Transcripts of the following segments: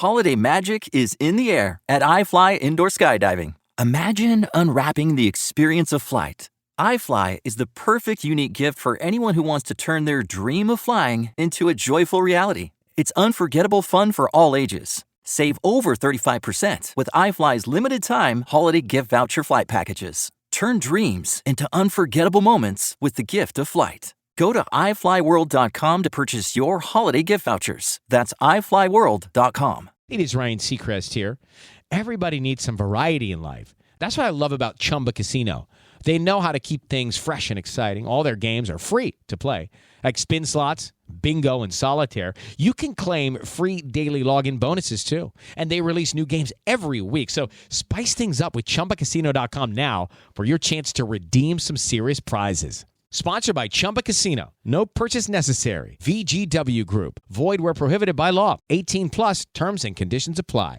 Holiday magic is in the air at iFly Indoor Skydiving. Imagine unwrapping the experience of flight. iFly is the perfect unique gift for anyone who wants to turn their dream of flying into a joyful reality. It's unforgettable fun for all ages. Save over 35% with iFly's limited-time holiday gift voucher flight packages. Turn dreams into unforgettable moments with the gift of flight. Go to iFlyWorld.com to purchase your holiday gift vouchers. That's iFlyWorld.com. It is Ryan Seacrest here. Everybody needs some variety in life. That's what I love about Chumba Casino. They know how to keep things fresh and exciting. All their games are free to play, like spin slots, bingo, and solitaire. You can claim free daily login bonuses, too. And they release new games every week. So spice things up with ChumbaCasino.com now for your chance to redeem some serious prizes. Sponsored by Chumba Casino. No purchase necessary. VGW Group. Void where prohibited by law. 18 plus. Terms and conditions apply.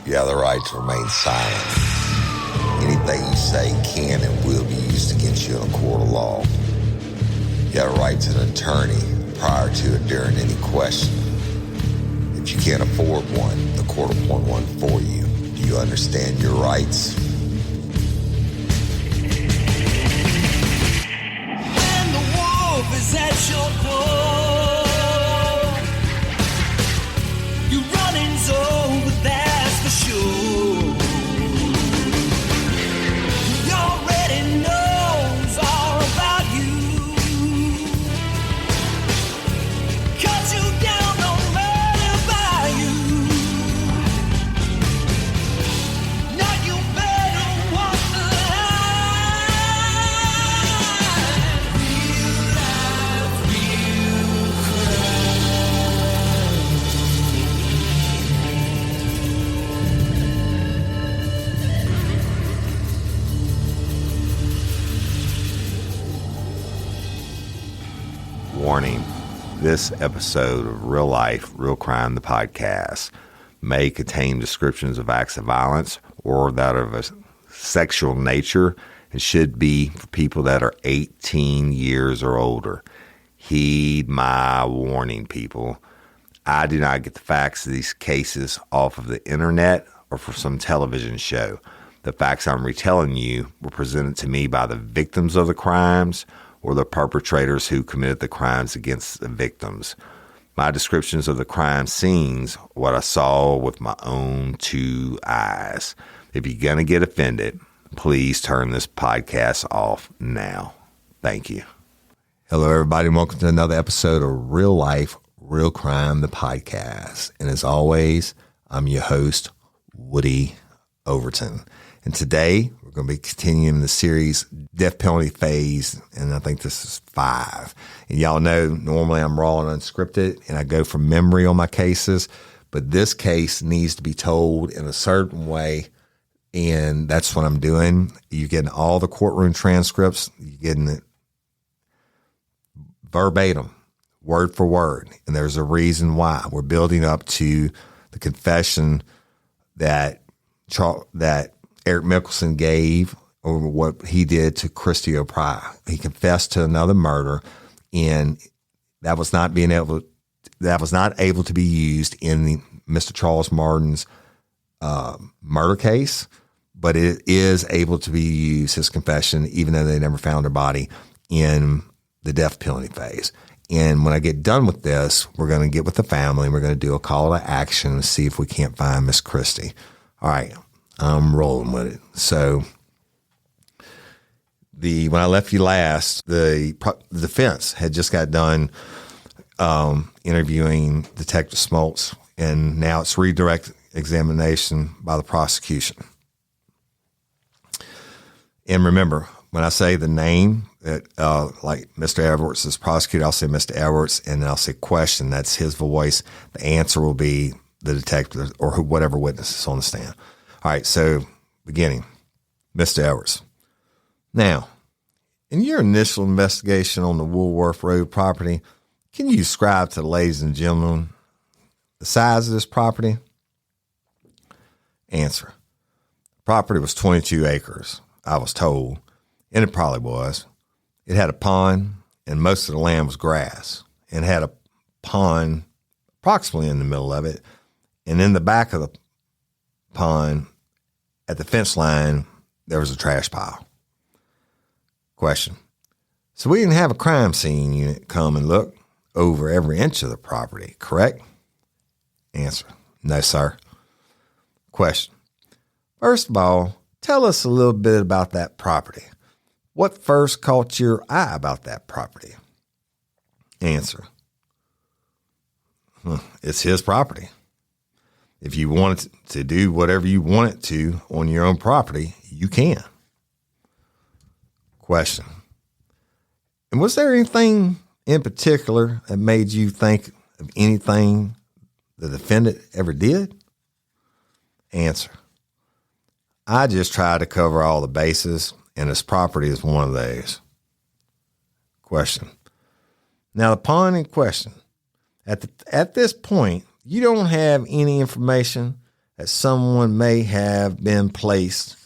You have the right to remain silent. Anything you say can and will be used against you in a court of law. You have a right to an attorney prior to or during any question. If you can't afford one, the court will appoint one for you. Do you understand your rights? When the wolf is at your door, you running's over, that's for sure. He already knows all about you. Cut you down, no matter by you. Now you better walk the line. Real life, real Warning, this episode of Real Life, Real Crime, the podcast, may contain descriptions of acts of violence or that of a sexual nature and should be for people that are 18 years or older. Heed my warning, people. I do not get the facts of these cases off of the internet or from some television show. The facts I'm retelling you were presented to me by the victims of the crimes or the perpetrators who committed the crimes against the victims. My descriptions of the crime scenes, what I saw with my own two eyes. If you're going to get offended, please turn this podcast off now. Thank you. Hello, everybody, and welcome to another episode of Real Life, Real Crime, the podcast. And as always, I'm your host, Woody Overton. And today, we're going to be continuing the series Death Penalty Phase, and I think this is 5. And y'all know, normally I'm raw and unscripted, and I go from memory on my cases, but this case needs to be told in a certain way, and that's what I'm doing. You're getting all the courtroom transcripts. You're getting it verbatim, word for word, and there's a reason why. We're building up to the confession that Eric Mickelson gave over what he did to Christy O'Pryor. He confessed to another murder, and that was not able to be used in Mr. Charles Martin's murder case, but it is able to be used, his confession, even though they never found her body, in the death penalty phase. And when I get done with this, we're going to get with the family. We're going to do a call to action and see if we can't find Miss Christy. All right. I'm rolling with it. So when I left you last, the defense had just got done interviewing Detective Smoltz, and now it's redirect examination by the prosecution. And remember, when I say the name, like Mr. Edwards is prosecutor, I'll say Mr. Edwards, and then I'll say question. That's his voice. The answer will be the detective or whatever witness is on the stand. All right, so beginning, Mr. Edwards. Now, in your initial investigation on the Woolworth Road property, can you describe to the ladies and gentlemen the size of this property? Answer. The property was 22 acres, I was told, and it probably was. It had a pond, and most of the land was grass and had a pond approximately in the middle of it. And in the back of the pond at the fence line, there was a trash pile. Question. So we didn't have a crime scene unit come and look over every inch of the property, correct? Answer. No, sir. Question. First of all, tell us a little bit about that property. What first caught your eye about that property? Answer. It's his property. If you want it to do whatever you want it to on your own property, you can. Question. And was there anything in particular that made you think of anything the defendant ever did? Answer. I just tried to cover all the bases, and his property is one of those. Question. Now, the pond in question, at this point, you don't have any information that someone may have been placed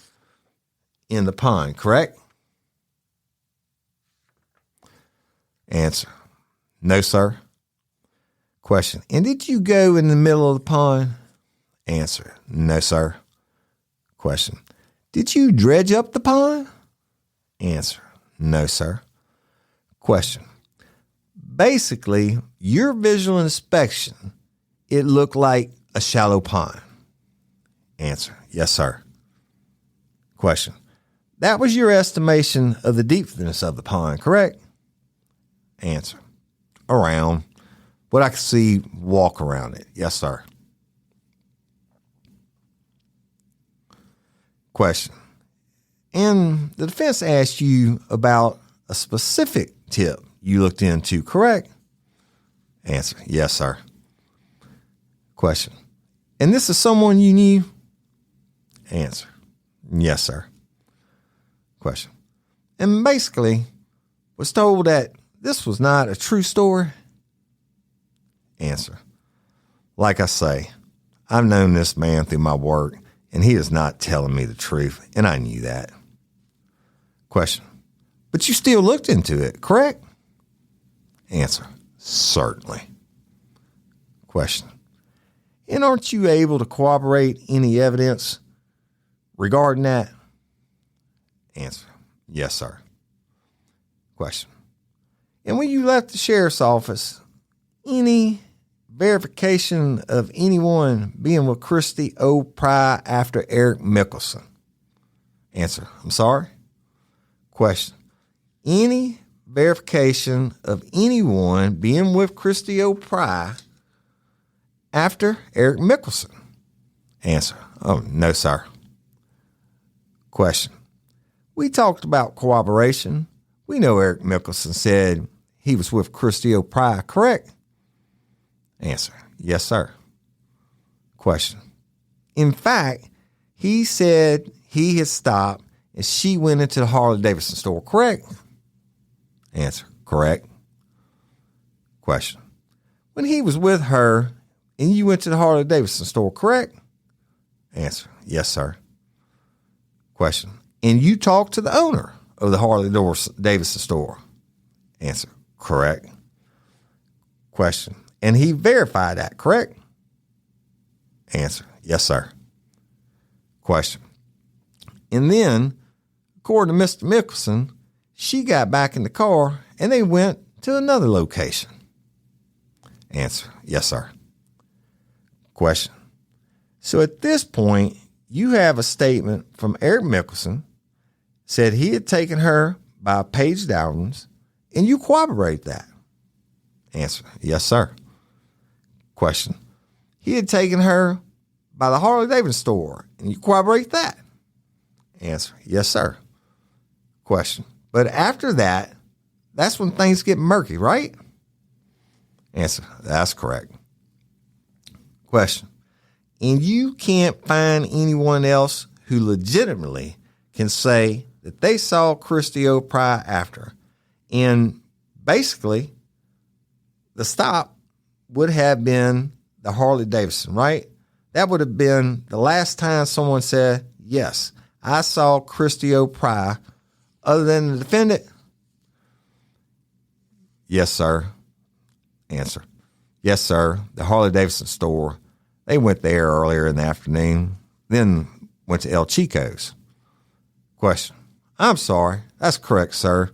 in the pond, correct? Answer. No, sir. Question. And did you go in the middle of the pond? Answer. No, sir. Question. Did you dredge up the pond? Answer. No, sir. Question. Basically, your visual inspection, it looked like a shallow pond. Answer. Yes, sir. Question. That was your estimation of the deepness of the pond, correct? Answer. Around. What I could see walk around it. Yes, sir. Question. And the defense asked you about a specific tip you looked into, correct? Answer. Yes, sir. Question. And this is someone you knew? Answer. Yes, sir. Question. And basically was told that this was not a true story? Answer. Like I say, I've known this man through my work, and he is not telling me the truth, and I knew that. Question. But you still looked into it, correct? Answer. Certainly. Question. And aren't you able to corroborate any evidence regarding that? Answer. Yes, sir. Question. And when you left the sheriff's office, any verification of anyone being with Christy O. Pry after Eric Mickelson? Answer. I'm sorry. Question. Any verification of anyone being with Christy O. Pry after Eric Mickelson? Answer. Oh, no, sir. Question. We talked about corroboration. We know Eric Mickelson said he was with Christy O. Pry, correct? Answer. Yes, sir. Question. In fact, he said he had stopped and she went into the Harley-Davidson store, correct? Answer. Correct. Question. When he was with her and you went to the Harley-Davidson store, correct? Answer. Yes, sir. Question. And you talked to the owner of the Harley-Davidson store? Answer. Correct. Question. And he verified that, correct? Answer. Yes, sir. Question. And then, according to Mr. Mickelson, she got back in the car and they went to another location. Answer. Yes, sir. Question. So at this point, you have a statement from Eric Mickelson, said he had taken her by Paige Downs, and you corroborate that. Answer. Yes, sir. Question. He had taken her by the Harley-Davidson store, and you corroborate that. Answer. Yes, sir. Question. But after that, that's when things get murky, right? Answer. That's correct. Question. And you can't find anyone else who legitimately can say that they saw Christy O. Pry after. And basically, the stop would have been the Harley-Davidson, right? That would have been the last time someone said, yes, I saw Christy O. Pry, other than the defendant. Yes, sir. Answer. Yes, sir. The Harley-Davidson store. They went there earlier in the afternoon, then went to El Chico's. Question. I'm sorry. That's correct, sir.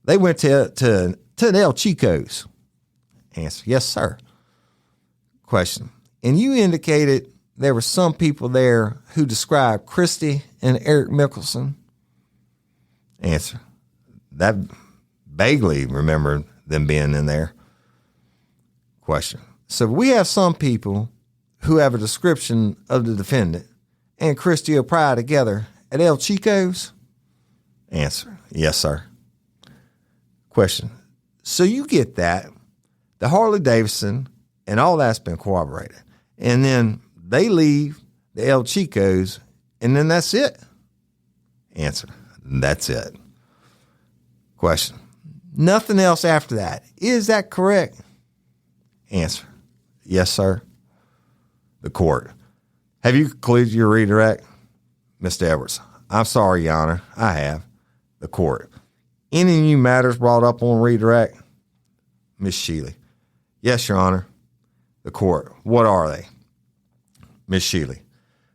They went to El Chico's. Answer. Yes, sir. Question. And you indicated there were some people there who described Christy and Eric Mickelson? Answer. That vaguely remember them being in there. Question. So we have some people who have a description of the defendant and Christy O'Pride together at El Chico's? Answer. Yes, sir. Question. So you get that, the Harley-Davidson and all that's been corroborated. And then they leave the El Chico's and then that's it? Answer. That's it. Question. Nothing else after that. Is that correct? Answer. Yes, sir. The court. Have you concluded your redirect? Mr. Edwards. I'm sorry, Your Honor. I have. The court. Any new matters brought up on redirect? Ms. Shealy. Yes, Your Honor. The court. What are they? Ms. Shealy.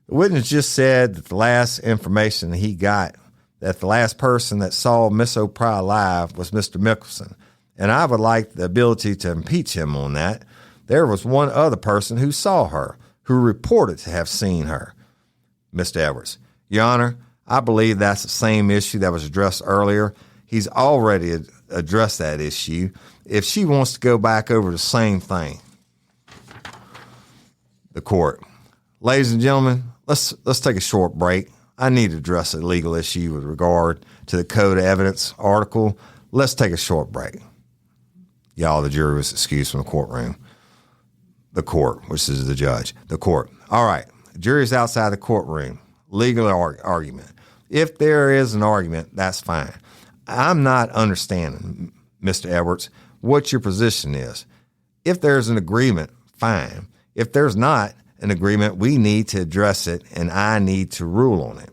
The witness just said that the last information that he got, that the last person that saw Miss O'Pride alive was Mr. Mickelson, and I would like the ability to impeach him on that. There was one other person who saw her, who reported to have seen her. Mr. Edwards. Your Honor, I believe that's the same issue that was addressed earlier. He's already addressed that issue. If she wants to go back over the same thing. The court. Ladies and gentlemen, let's take a short break. I need to address a legal issue with regard to the Code of Evidence article. Let's take a short break. Y'all, the jury was excused from the courtroom. The court, which is the judge. The court. All right. The jury's outside the courtroom. Legal argument. If there is an argument, that's fine. I'm not understanding, Mr. Edwards, what your position is. If there's an agreement, fine. If there's not an agreement, we need to address it, and I need to rule on it.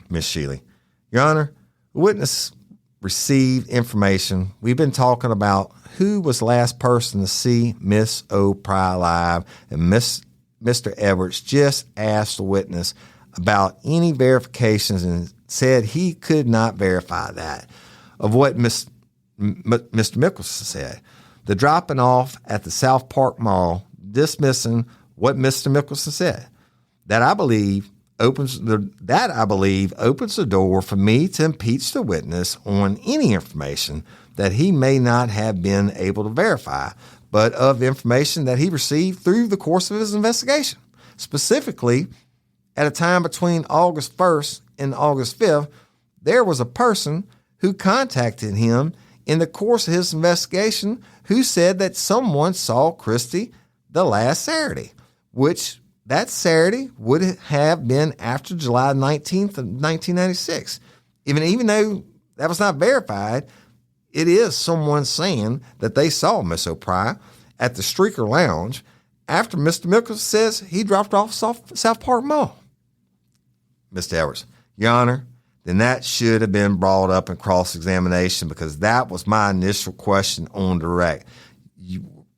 Ms. Shealy. Your Honor, the witness received information. We've been talking about who was the last person to see Miss O'Pride alive, and Mr. Edwards just asked the witness about any verifications and said he could not verify that of what Mr. Mickelson said. The dropping off at the South Park Mall, dismissing what Mr. Mickelson said. That I believe opens the door for me to impeach the witness on any information that he may not have been able to verify, but of information that he received through the course of his investigation. Specifically, at a time between August 1st and August 5th, there was a person who contacted him in the course of his investigation who said that someone saw Christy the last Saturday, which that Saturday would have been after July 19th of 1996. Even though that was not verified, it is someone saying that they saw Miss O'Pride at the Streaker Lounge after Mr. Mickelson says he dropped off South Park Mall. Mr. Edwards. Your Honor, then that should have been brought up in cross-examination because that was my initial question on direct.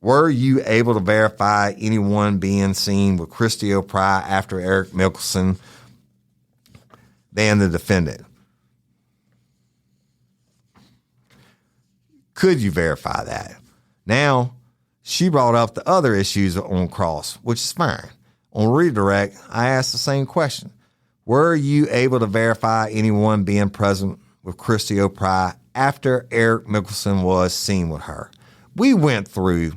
Were you able to verify anyone being seen with Christy O'Pride after Eric Mickelson than the defendant? Could you verify that? Now, she brought up the other issues on cross, which is fine. On redirect, I asked the same question. Were you able to verify anyone being present with Christy O'Pride after Eric Mickelson was seen with her? We went through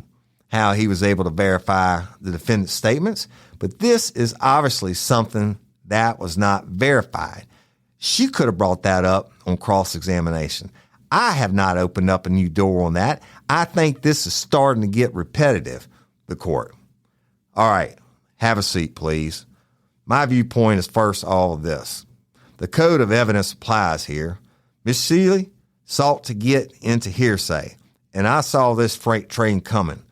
how he was able to verify the defendant's statements, but this is obviously something that was not verified. She could have brought that up on cross-examination. I have not opened up a new door on that. I think this is starting to get repetitive, the court. All right, have a seat, please. My viewpoint is first all of this. The Code of Evidence applies here. Ms. Shealy sought to get into hearsay, and I saw this freight train coming.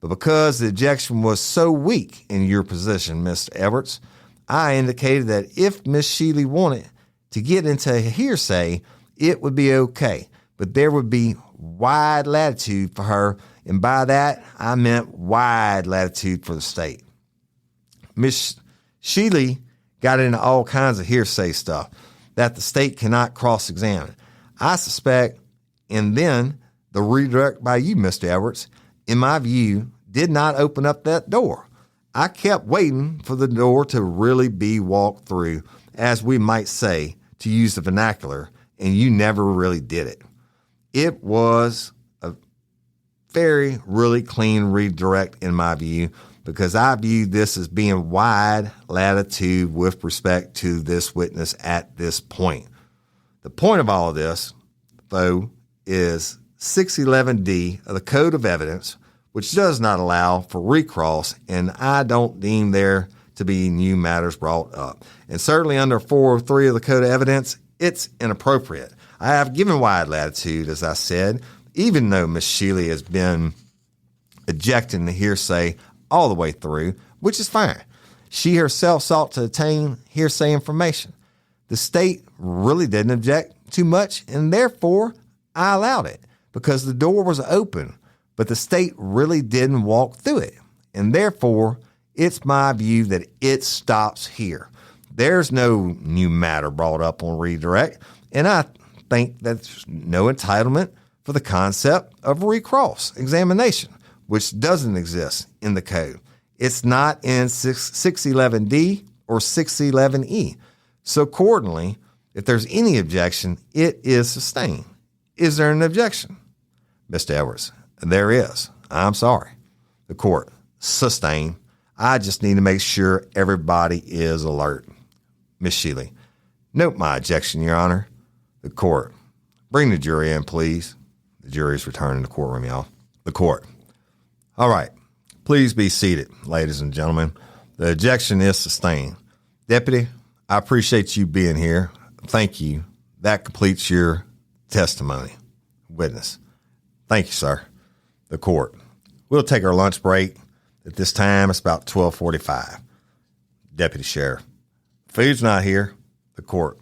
But because the objection was so weak in your position, Mr. Edwards, I indicated that if Ms. Shealy wanted to get into hearsay, it would be okay. But there would be wide latitude for her, and by that, I meant wide latitude for the state. Miss Sheely got into all kinds of hearsay stuff that the state cannot cross-examine. I suspect, and then the redirect by you, Mr. Edwards, in my view, did not open up that door. I kept waiting for the door to really be walked through, as we might say, to use the vernacular, and you never really did it. It was a really clean redirect in my view, because I view this as being wide latitude with respect to this witness at this point. The point of all of this, though, is 611D of the Code of Evidence, which does not allow for recross, and I don't deem there to be new matters brought up. And certainly under 403 of the Code of Evidence, it's inappropriate. I have given wide latitude, as I said, even though Ms. Sheely has been ejecting the hearsay all the way through, which is fine. She herself sought to obtain hearsay information. The state really didn't object too much, and therefore I allowed it because the door was open, but the state really didn't walk through it. And therefore, it's my view that it stops here. There's no new matter brought up on redirect, and I think there's no entitlement for the concept of recross examination, which doesn't exist in the code. It's not in 611D or 611E. So accordingly, if there's any objection, it is sustained. Is there an objection? Mr. Edwards, there is. I'm sorry. The court, sustained. I just need to make sure everybody is alert. Miss Sheely, note my objection, Your Honor. The court, bring the jury in, please. The jury is returning to the courtroom, y'all. The court. All right. Please be seated, ladies and gentlemen. The objection is sustained. Deputy, I appreciate you being here. Thank you. That completes your testimony. Witness. Thank you, sir. The court. We'll take our lunch break. At this time, it's about 12:45. Deputy Sheriff. Food's not here. The court.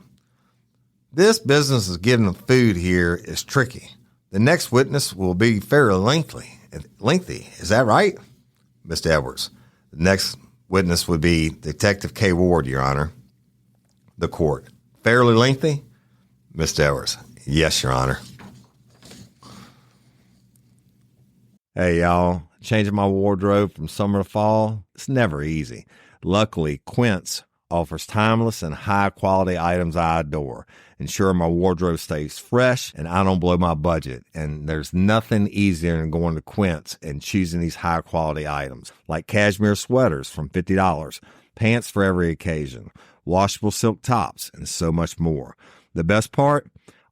This business of giving them food here is tricky. The next witness will be fairly lengthy. Is that right? Mr. Edwards. The next witness would be Detective K. Ward, Your Honor. The court. Fairly lengthy? Mr. Edwards. Yes, Your Honor. Hey, y'all. Changing my wardrobe from summer to fall, it's never easy. Luckily, Quince offers timeless and high-quality items I adore, ensuring my wardrobe stays fresh and I don't blow my budget. And there's nothing easier than going to Quince and choosing these high-quality items, like cashmere sweaters from $50, pants for every occasion, washable silk tops, and so much more. The best part?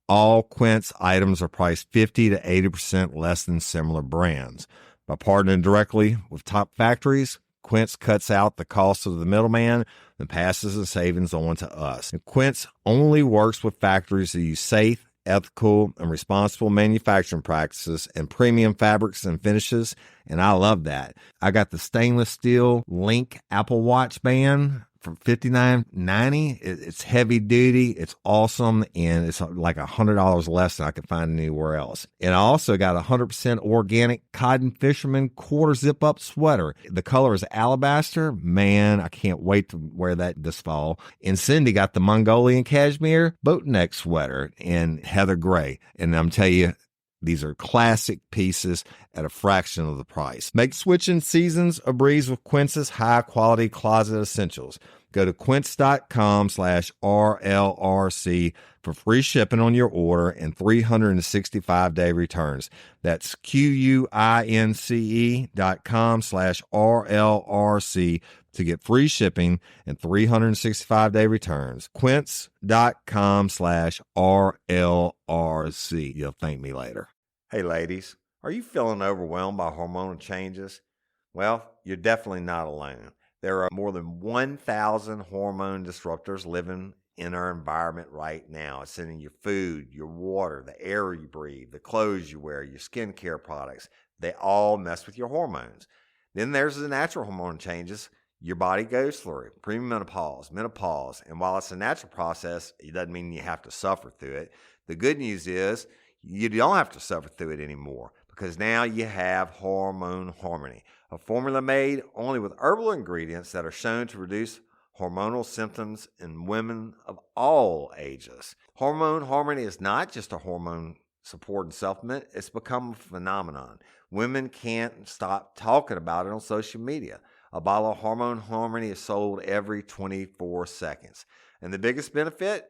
All Quince items are priced 50 to 80% less than similar brands. By partnering directly with top factories, Quince cuts out the cost of the middleman and passes the savings on to us. And Quince only works with factories that use safe, ethical, and responsible manufacturing practices and premium fabrics and finishes, and I love that. I got the stainless steel Link Apple Watch band for $59.90. It's heavy duty, it's awesome, and it's like $100 less than I could find anywhere else. And I also got a 100% organic cotton fisherman quarter zip up sweater. The color is alabaster. Man, I can't wait to wear that this fall. And Cindy got the Mongolian cashmere boat neck sweater in heather gray. And I'm telling you, these are classic pieces at a fraction of the price. Make switching seasons a breeze with Quince's high-quality closet essentials. Go to quince.com/RLRC for free shipping on your order and 365-day returns. That's QUINCE.com/RLRC to get free shipping and 365-day returns. Quince.com/RLRC. You'll thank me later. Hey, ladies, are you feeling overwhelmed by hormonal changes? Well, you're definitely not alone. There are more than 1,000 hormone disruptors living in our environment right now. It's in your food, your water, the air you breathe, the clothes you wear, your skincare products. They all mess with your hormones. Then there's the natural hormone changes your body goes through, premenopause, menopause. And while it's a natural process, it doesn't mean you have to suffer through it. The good news is You don't have to suffer through it anymore because now you have Hormone Harmony, a formula made only with herbal ingredients that are shown to reduce hormonal symptoms in women of all ages. Hormone Harmony is not just a hormone support and supplement, it's become a phenomenon. Women can't stop talking about it on social media. A bottle of Hormone Harmony is sold every 24 seconds. And the biggest benefit?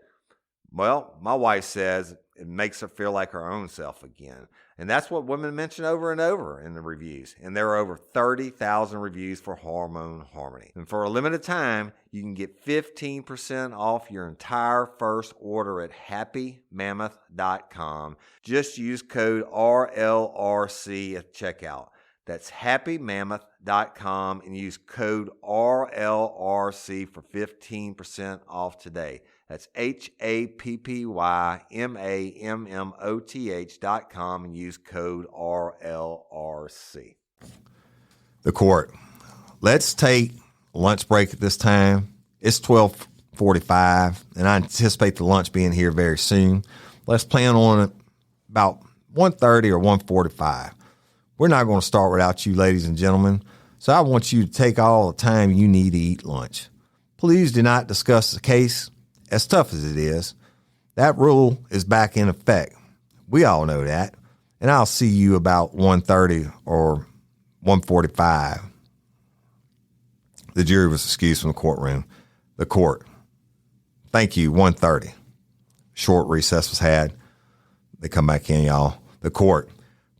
Well, my wife says it makes her feel like her own self again. And that's what women mention over and over in the reviews. And there are over 30,000 reviews for Hormone Harmony. And for a limited time, you can get 15% off your entire first order at happymammoth.com. Just use code RLRC at checkout. That's happymammoth.com and use code RLRC for 15% off today. That's happymammoth.com and use code RLRC. The court. Let's take a lunch break at this time. It's 12:45, and I anticipate the lunch being here very soon. Let's plan on it about 1:30 or 1:45. We're not going to start without you, ladies and gentlemen, so I want you to take all the time you need to eat lunch. Please do not discuss the case, as tough as it is. That rule is back in effect. We all know that, and I'll see you about 1:30 or 1:45. The jury was excused from the courtroom. The court. Thank you, 1:30. Short recess was had. They come back in, y'all. The court.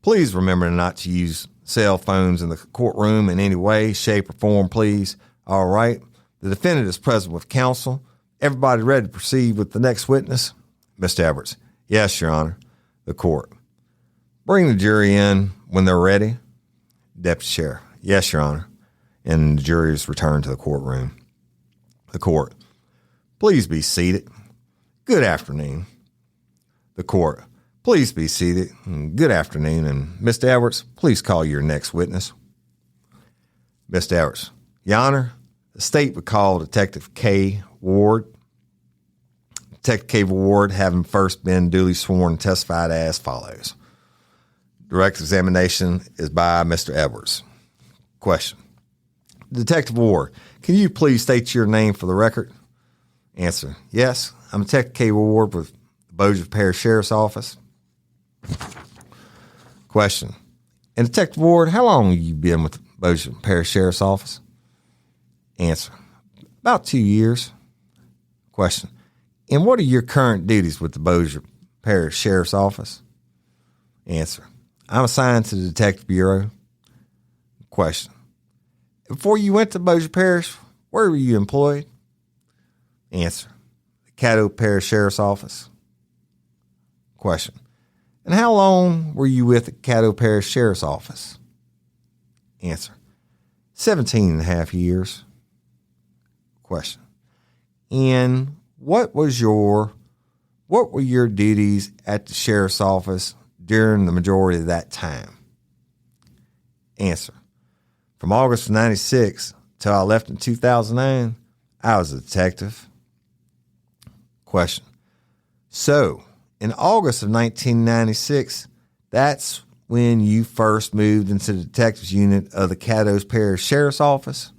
Please remember not to use cell phones in the courtroom in any way, shape, or form, please. All right. The defendant is present with counsel. Everybody ready to proceed with the next witness? Mr. Edwards. Yes, Your Honor. The court. Bring the jury in when they're ready. Deputy Sheriff. Yes, Your Honor. And the jury is returned to the courtroom. The court. Please be seated. Good afternoon. The court. Please be seated. Good afternoon. And Mr. Edwards, please call your next witness. Mr. Edwards. Your Honor, the state would call Detective K. Ward. Detective K. Ward, having first been duly sworn and testified as follows. Direct examination is by Mr. Edwards. Question. Detective Ward, can you please state your name for the record? Answer. Yes, I'm Detective K. Ward with the Bossier Parish Sheriff's Office. Question. And Detective Ward, how long have you been with the Bossier Parish Sheriff's Office? Answer. About 2 years. Question. And what are your current duties with the Bossier Parish Sheriff's Office? Answer. I'm assigned to the Detective Bureau. Question. Before you went to Bossier Parish, where were you employed? Answer. The Caddo Parish Sheriff's Office. Question. And how long were you with the Caddo Parish Sheriff's Office? Answer. 17 and a half years. Question. And what were your duties at the Sheriff's Office during the majority of that time? Answer. From August of 96 till I left in 2009, I was a detective. Question. So, in August of 1996, that's when you first moved into the detectives unit of the Caddo Parish Sheriff's Office?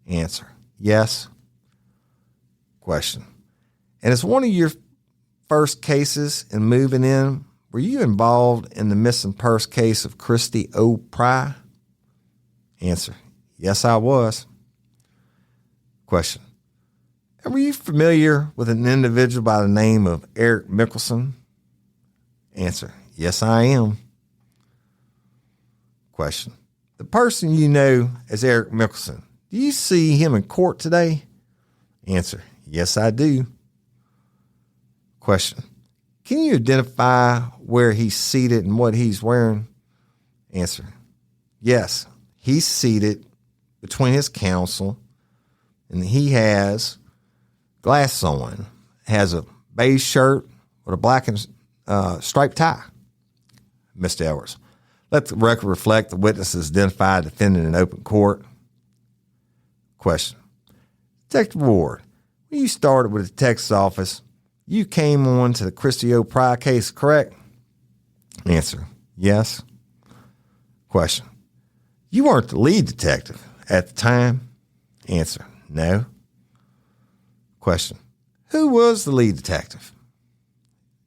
Answer. Yes. Question. And as one of your first cases in moving in, were you involved in the missing purse case of Christy O. Pry? Answer. Yes, I was. Question. And were you familiar with an individual by the name of Eric Mickelson? Answer. Yes, I am. Question. The person you know as Eric Mickelson, do you see him in court today? Answer. Yes, I do. Question. Can you identify where he's seated and what he's wearing? Answer. Yes, he's seated between his counsel, and he has glasses on, has a beige shirt with a black and striped tie. Mr. Edwards. Let the record reflect the witnesses identified defendant in open court. Question. Detective Ward, when you started with the detective's office, you came on to the Christy O. Pry case, correct? Answer, yes. Question, you weren't the lead detective at the time? Answer, no. Question, who was the lead detective?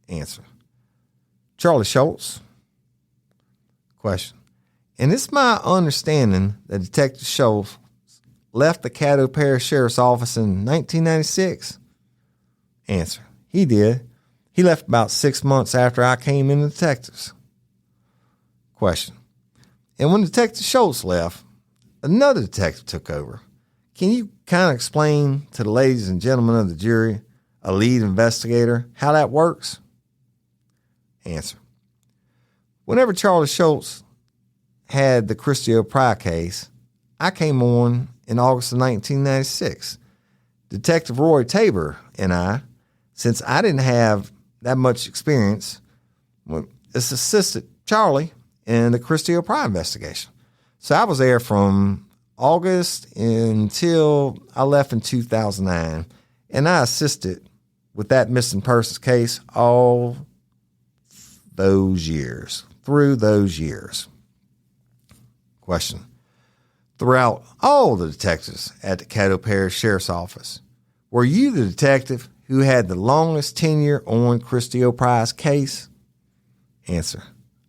Answer, Charlie Schultz. Question, and it's my understanding that Detective Schultz left the Caddo Parish Sheriff's Office in 1996? Answer, he did. He left about 6 months after I came in the detectives. Question, and when Detective Schultz left, another detective took over. Can you kind of explain to the ladies and gentlemen of the jury, a lead investigator, how that works? Answer, whenever Charlie Schultz had the Christy Pry case, I came on in August of 1996. Detective Roy Tabor and I, since I didn't have that much experience, assisted Charlie in the Christy Pry investigation. So I was there from August until I left in 2009, and I assisted with that missing persons case all those years, through those years. Question, throughout all the detectives at the Caddo Parish Sheriff's Office, were you the detective who had the longest tenure on Christy Pry's case? Answer,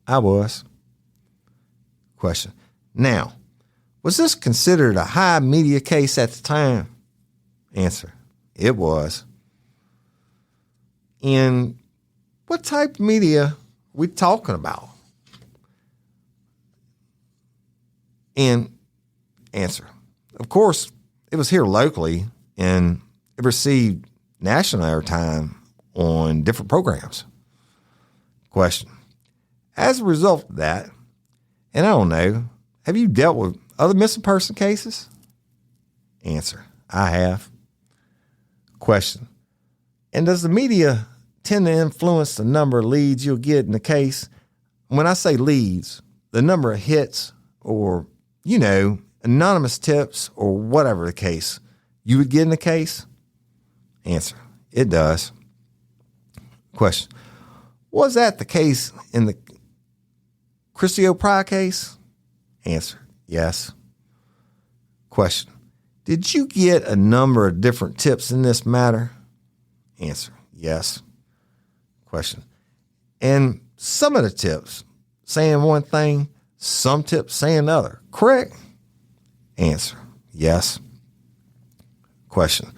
I was. Question, now, was this considered a high media case at the time? Answer, it was. And what type of media are we talking about? And answer, of course, it was here locally, and it received national airtime on different programs. Question, as a result of that, and I don't know, have you dealt with other missing person cases? Answer, I have. Question, and does the media tend to influence the number of leads you'll get in the case? When I say leads, the number of hits or, anonymous tips or whatever the case you would get in the case? Answer, it does. Question, was that the case in the Christy Pry case? Answer, yes. Question, did you get a number of different tips in this matter? Answer, yes. Question, and some of the tips saying one thing, some tips saying another, correct? Answer, yes. Question,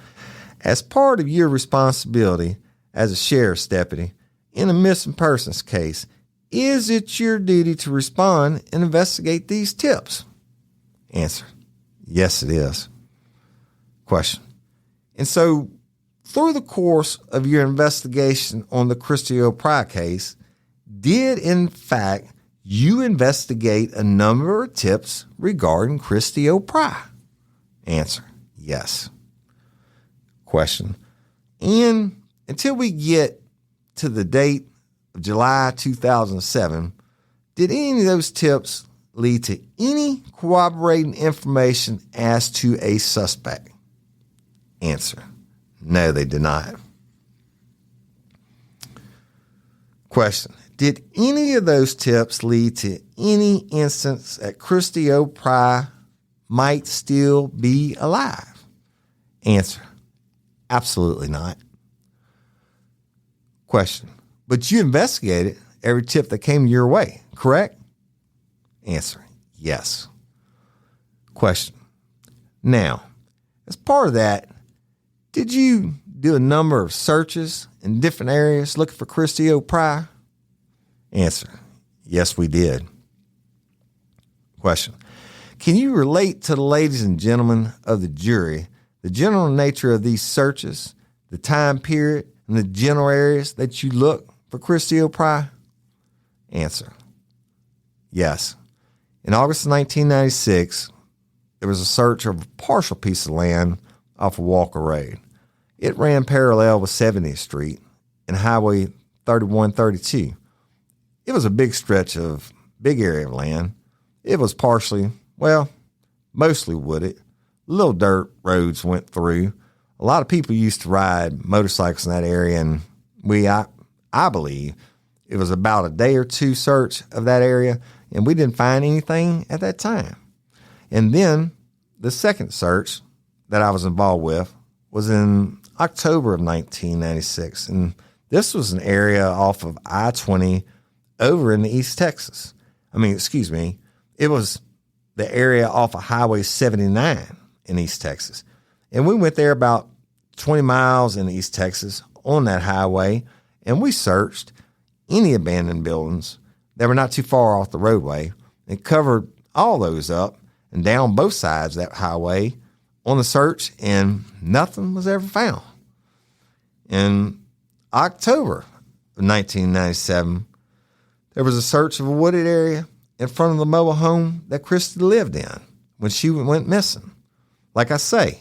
as part of your responsibility as a sheriff's deputy in a missing persons case, is it your duty to respond and investigate these tips? Answer, yes, it is. Question, and so through the course of your investigation on the Christy Pry case, did in fact you investigate a number of tips regarding Christy Pry? Answer, yes. Question, and until we get to the date of July 2007, did any of those tips lead to any corroborating information as to a suspect? Answer, no, they did not. Question, did any of those tips lead to any instance that Christy Pry might still be alive? Answer, absolutely not. Question, but you investigated every tip that came your way, correct? Answer, yes. Question, now, as part of that, did you do a number of searches in different areas looking for Christy Pry? Answer, yes, we did. Question, can you relate to the ladies and gentlemen of the jury the general nature of these searches, the time period, and the general areas that you look for Christy Pry? Answer, yes. In August of 1996, there was a search of a partial piece of land off of Walker Road. It ran parallel with 70th Street and Highway 3132. It was a big area of land. It was mostly wooded. Little dirt roads went through. A lot of people used to ride motorcycles in that area, and I believe It was about a day or two search of that area, and we didn't find anything at that time. And then the second search that I was involved with was in October of 1996. And this was an area off of I-20 over in the East Texas. It was the area off of Highway 79 in East Texas. And we went there about 20 miles in East Texas on that highway, and we searched any abandoned buildings that were not too far off the roadway and covered all those up and down both sides of that highway on the search, and nothing was ever found. In October of 1997, there was a search of a wooded area in front of the mobile home that Christy lived in when she went missing. Like I say,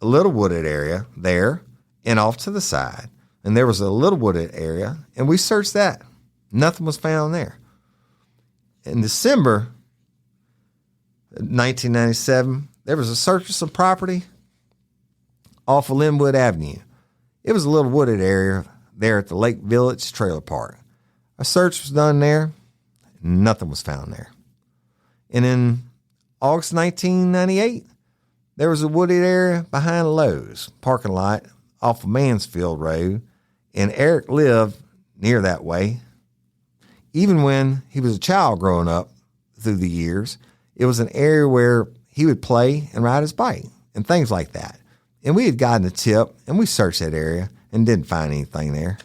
a little wooded area there and off to the side. And there was a little wooded area, and we searched that. Nothing was found there. In December of 1997, there was a search of some property off of Linwood Avenue. It was a little wooded area there at the Lake Village Trailer Park. A search was done there. Nothing was found there. And in August 1998, there was a wooded area behind Lowe's parking lot off of Mansfield Road, and Eric lived near that way. Even when he was a child growing up through the years, it was an area where he would play and ride his bike and things like that. And we had gotten a tip, and we searched that area and didn't find anything there.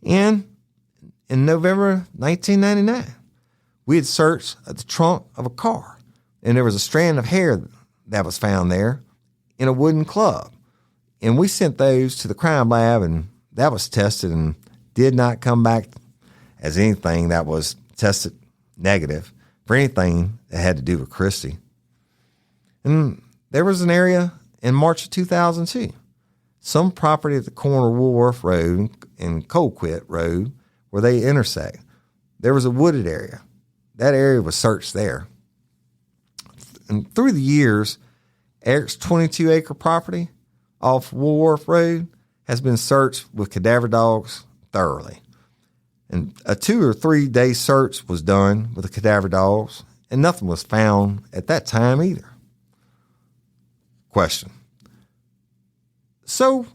And in November 1999, we had searched at the trunk of a car, and there was a strand of hair that was found there in a wooden club. And we sent those to the crime lab, and that was tested and did not come back as anything that was tested negative for anything that had to do with Christy. And there was an area in March of 2002, some property at the corner of Woolworth Road and Colquitt Road where they intersect. There was a wooded area. That area was searched there. And through the years, Eric's 22-acre property off Woolworth Road has been searched with cadaver dogs thoroughly. And a 2 or 3 day search was done with the cadaver dogs, and nothing was found at that time either. Question. So,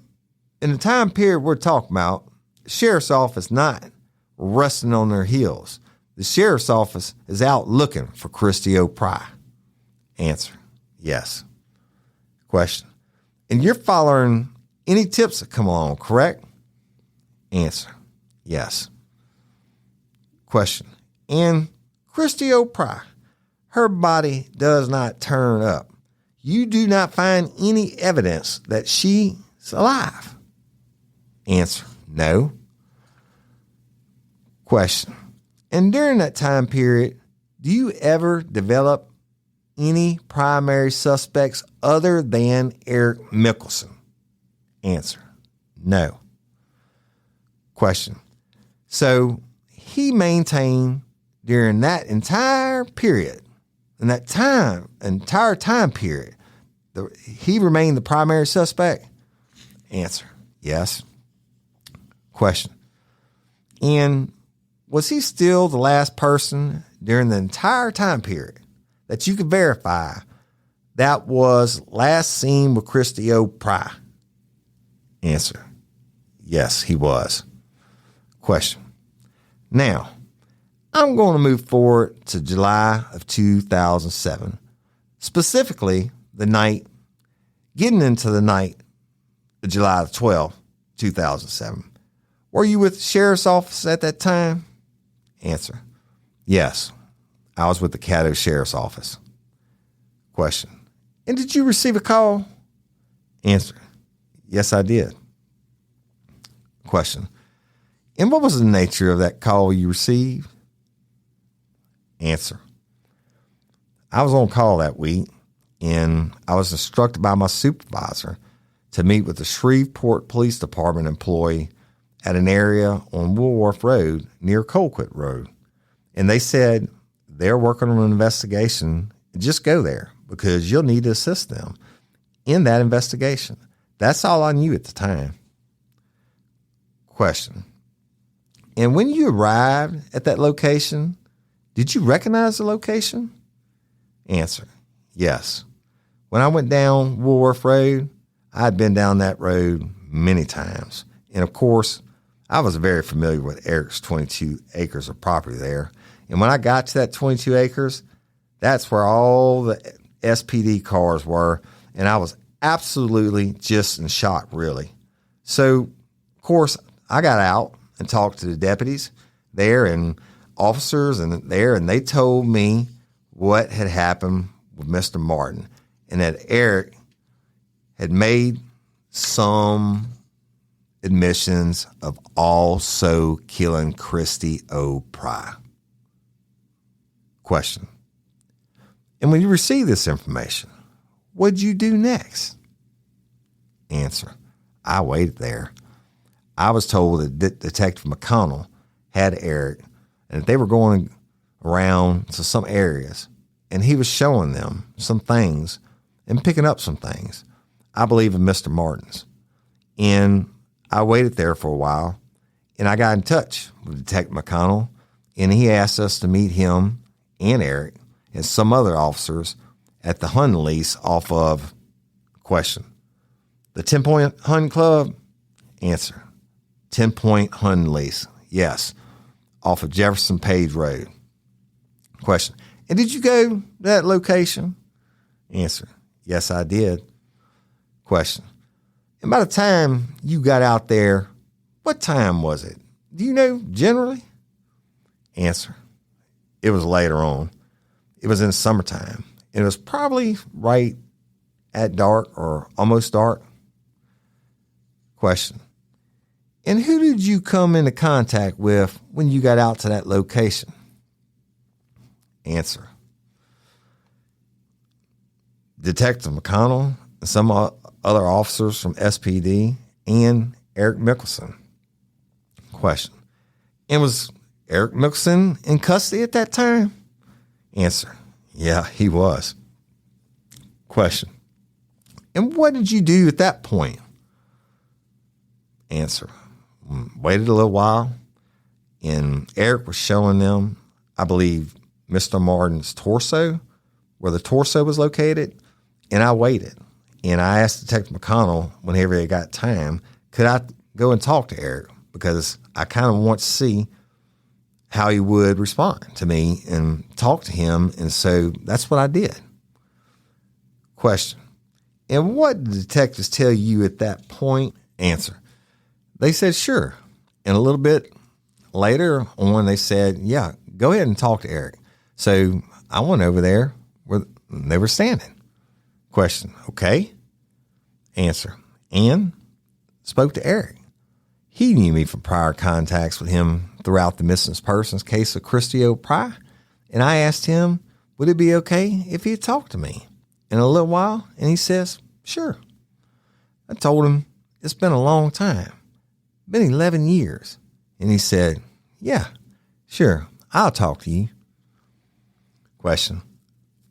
in the time period we're talking about, the sheriff's office not resting on their heels. The sheriff's office is out looking for Christy O'Pry. Answer. Yes. Question. And you're following any tips that come along, correct? Answer. Yes. Question. And Christy O'Pry, her body does not turn up. You do not find any evidence that she's alive. Answer. No. Question. And during that time period, do you ever develop any primary suspects other than Eric Mickelson? Answer. No. Question. So he maintained during that entire period, in that entire time period, he remained the primary suspect? Answer. Yes. Question. And was he still the last person during the entire time period that you could verify that was last seen with Christy O'Pry? Answer. Yes, he was. Question. Now, I'm going to move forward to July of 2007, specifically getting into the night of July 12th, 2007. Were you with the sheriff's office at that time? Answer. Yes, I was with the Caddo Sheriff's Office. Question. And did you receive a call? Answer. Yes, I did. Question. And what was the nature of that call you received? Answer. I was on call that week, and I was instructed by my supervisor to meet with the Shreveport Police Department employee at an area on Woolworth Road near Colquitt Road. And they said they're working on an investigation. Just go there because you'll need to assist them in that investigation. That's all I knew at the time. Question. And when you arrived at that location, did you recognize the location? Answer, yes. When I went down Woolworth Road, I'd been down that road many times. And of course, I was very familiar with Eric's 22 acres of property there. And when I got to that 22 acres, that's where all the SPD cars were. And I was absolutely just in shock, really. So, of course, I got out and talked to the deputies there and officers and they told me what had happened with Mr. Martin and that Eric had made some admissions of also killing Christy O'Pry. Question. And when you received this information, what did you do next? Answer. I waited there. I was told that Detective McConnell had Eric and that they were going around to some areas and he was showing them some things and picking up some things, I believe in Mr. Martin's. And I waited there for a while and I got in touch with Detective McConnell and he asked us to meet him and Eric and some other officers at the Hun lease off of question. The 10-Point Hun Club? Answer. 10-Point Hun lease. Yes. Off of Jefferson Page Road. Question. And did you go to that location? Answer. Yes, I did. Question. And by the time you got out there, what time was it? Do you know generally? Answer. It was later on. It was in summertime. It was probably right at dark or almost dark. Question. And who did you come into contact with when you got out to that location? Answer. Detective McConnell and some other officers from SPD and Eric Mickelson. Question. And was Eric Mickelson in custody at that time? Answer. Yeah, he was. Question. And what did you do at that point? Answer. Waited a little while, and Eric was showing them, I believe, Mr. Martin's torso, where the torso was located, and I waited. And I asked Detective McConnell, whenever he got time, could I go and talk to Eric? Because I kind of want to see how he would respond to me and talk to him. And so that's what I did. Question. And what did the detectives tell you at that point? Answer. They said, sure. And a little bit later on, they said, yeah, go ahead and talk to Eric. So I went over there where they were standing. Question. Okay. Answer. And spoke to Eric. He knew me from prior contacts with him throughout the missing persons case of Christy O'Pry. And I asked him, would it be okay if he had talked to me in a little while? And he says, sure. I told him it's been a long time. Been 11 years. And he said, yeah, sure, I'll talk to you. Question.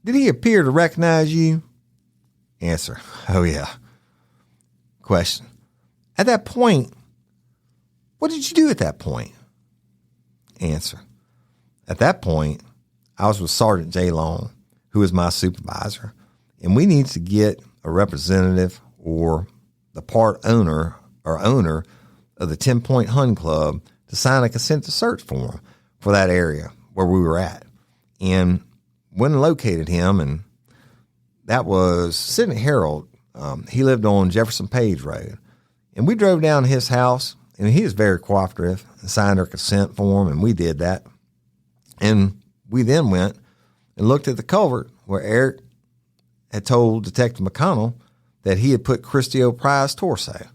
Did he appear to recognize you? Answer. Oh, yeah. Question. At that point, what did you do at that point? Answer. At that point, I was with Sergeant J. Long, who is my supervisor, and we need to get a representative or the part owner or owner of the 10-Point Hun Club to sign a consent to search form for that area where we were at. And went and located him, and that was Sidney Harold. He lived on Jefferson Page Road. And we drove down to his house, and he was very cooperative and signed our consent form, and we did that. And we then went and looked at the culvert where Eric had told Detective McConnell that he had put Christy O'Pry's torso.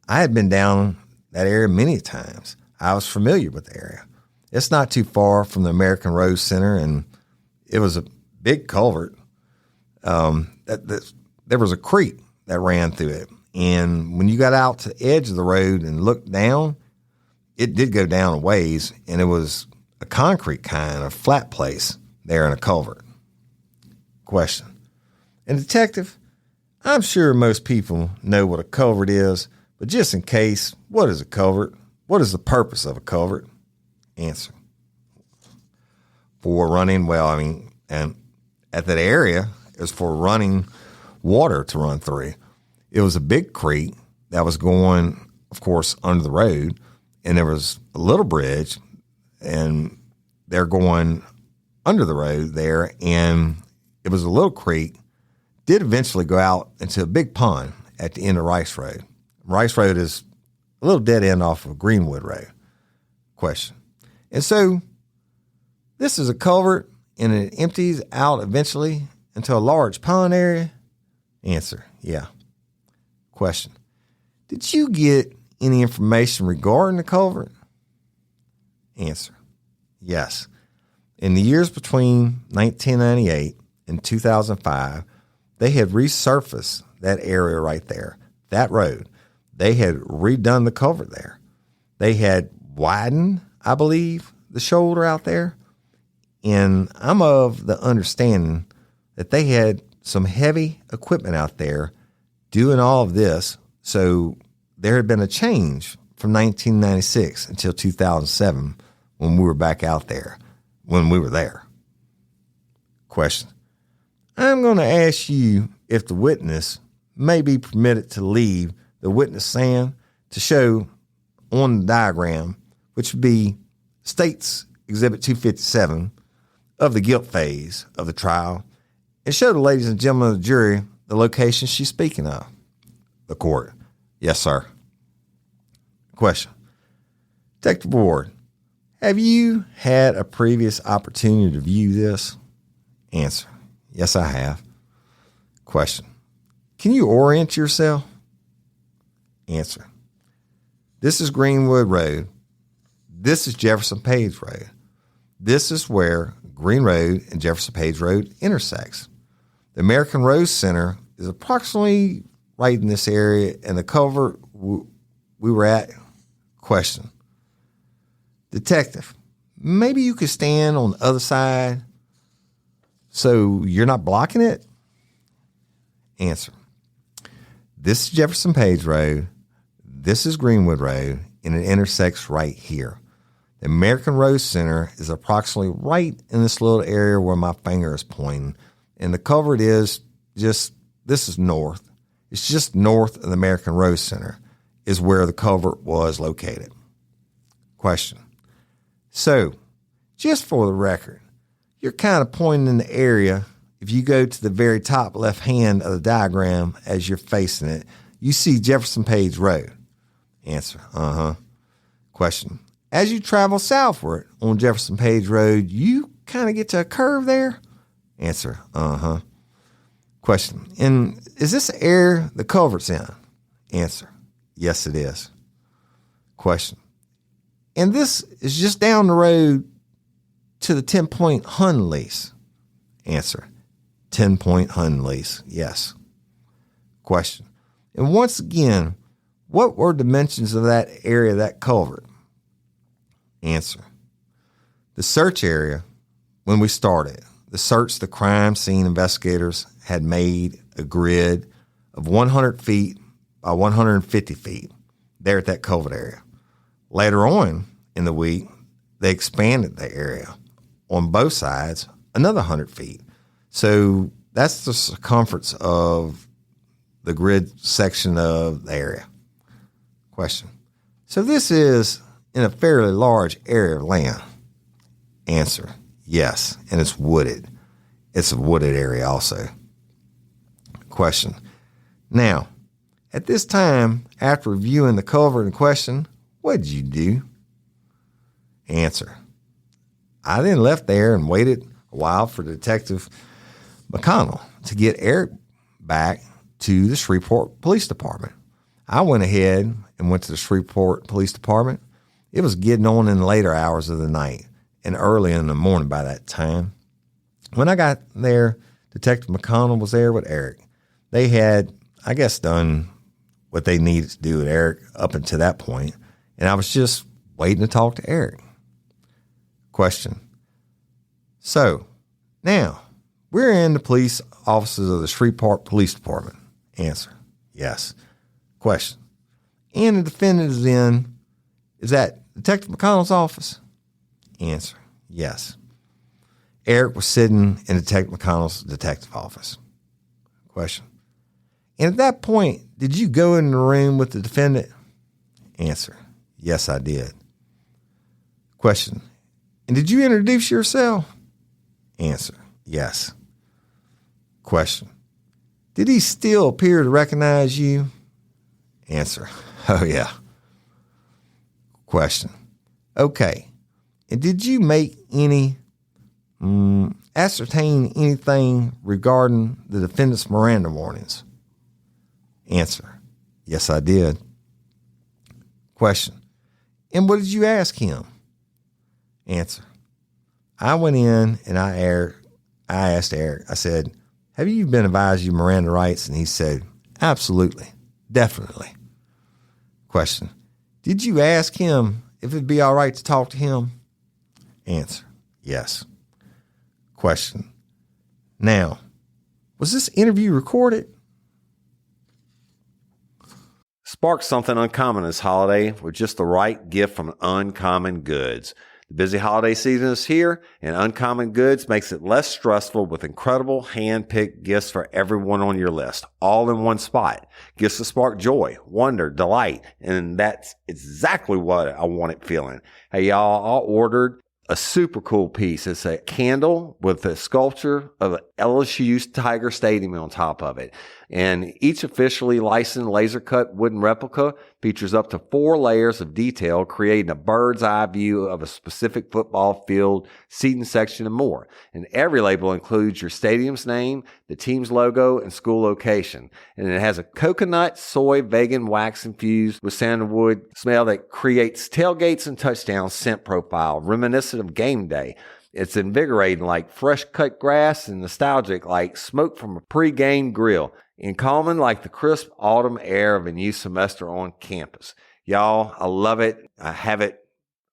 I had been down that area many times. I was familiar with the area. It's not too far from the American Rose Center, and it was a big culvert. There was a creek that ran through it. And when you got out to the edge of the road and looked down, it did go down a ways, and it was a concrete kind of flat place there in a culvert. Question. And detective, I'm sure most people know what a culvert is, but just in case, what is a culvert? What is the purpose of a culvert? Answer. For running, and at that area, it was for running water to run through. It was a big creek that was going, of course, under the road, and there was a little bridge, and they're going under the road there, and it was a little creek, did eventually go out into a big pond at the end of Rice Road. Rice Road is a little dead end off of Greenwood Road. Question. And so this is a culvert, and it empties out eventually into a large pond area? Answer. Yeah. Question. Did you get any information regarding the culvert? Answer. Yes. In the years between 1998 and 2005, they had resurfaced that area right there, that road. They had redone the culvert there. They had widened, I believe, the shoulder out there. And I'm of the understanding that they had some heavy equipment out there doing all of this. So there had been a change from 1996 until 2007 when we were back out there, when we were there. Question. I'm going to ask you if the witness may be permitted to leave the witness stand to show on the diagram, which would be State's Exhibit 257 of the guilt phase of the trial, and show the ladies and gentlemen of the jury the location she's speaking of. The court. Yes, sir. Question. Detective Ward, have you had a previous opportunity to view this? Answer. Yes, I have. Question. Can you orient yourself? Answer. This is Greenwood Road. This is Jefferson Page Road. This is where Green Road and Jefferson Page Road intersects. The American Rose Center is approximately right in this area, and the culvert we were at. Question. Detective, maybe you could stand on the other side so you're not blocking it? Answer. This is Jefferson Page Road. This is Greenwood Road, and it intersects right here. The American Rose Center is approximately right in this little area where my finger is pointing, and the culvert is just, this is north. It's just north of the American Rose Center is where the culvert was located. Question. So, just for the record, you're kind of pointing in the area. If you go to the very top left hand of the diagram as you're facing it, you see Jefferson Page Road. Answer. Question. As you travel southward on Jefferson Page Road, you kind of get to a curve there? Answer. Question. And is this the area the culvert's in? Answer. Yes, it is. Question. And this is just down the road to the 10-point Hun lease? Answer. 10-point Hun lease. Yes. Question. And once again, what were dimensions of that area, that culvert? Answer. The search area, when we started, the crime scene investigators had made a grid of 100 feet by 150 feet there at that culvert area. Later on in the week, they expanded the area on both sides another 100 feet. So that's the circumference of the grid section of the area. Question. So this is in a fairly large area of land? Answer. Yes, and it's wooded. It's a wooded area also. Question. Now, at this time, after reviewing the culvert in question, what did you do? Answer. I then left there and waited a while for Detective McConnell to get Eric back to the Shreveport Police Department. I went ahead and went to the Shreveport Police Department. It was getting on in the later hours of the night and early in the morning by that time. When I got there, Detective McConnell was there with Eric. They had, I guess, done what they needed to do with Eric up until that point, and I was just waiting to talk to Eric. Question. So, now, we're in the police offices of the Shreveport Police Department. Answer. Yes. Question. And the defendant is in Is that Detective McConnell's office? Answer, yes. Eric was sitting in Detective McConnell's detective office. Question. And at that point, did you go in the room with the defendant? Answer, yes, I did. Question. And did you introduce yourself? Answer, yes. Question. Did he still appear to recognize you? Answer, oh yeah. Question. Okay. And did you make any, ascertain anything regarding the defendant's Miranda warnings? Answer. Yes, I did. Question. And what did you ask him? Answer. I went in and I asked Eric, I said, have you been advised you Miranda rights? And he said, absolutely, definitely. Question. Did you ask him if it'd be all right to talk to him? Answer. Yes. Question. Now, was this interview recorded? Spark something uncommon this holiday with just the right gift from Uncommon Goods. The busy holiday season is here, and Uncommon Goods makes it less stressful with incredible hand-picked gifts for everyone on your list, all in one spot. Gifts that spark joy, wonder, delight, and that's exactly what I wanted feeling. Hey, y'all, I ordered a super cool piece. It's a candle with a sculpture of LSU's Tiger Stadium on top of it. And each officially licensed laser-cut wooden replica features up to 4 layers of detail, creating a bird's eye view of a specific football field, seating section, and more. And every label includes your stadium's name, the team's logo, and school location. And it has a coconut, soy, vegan wax infused with sandalwood smell that creates tailgates and touchdown scent profile, reminiscent of game day. It's invigorating like fresh cut grass and nostalgic like smoke from a pre-game grill, and calming like the crisp autumn air of a new semester on campus. Y'all, I love it. I have it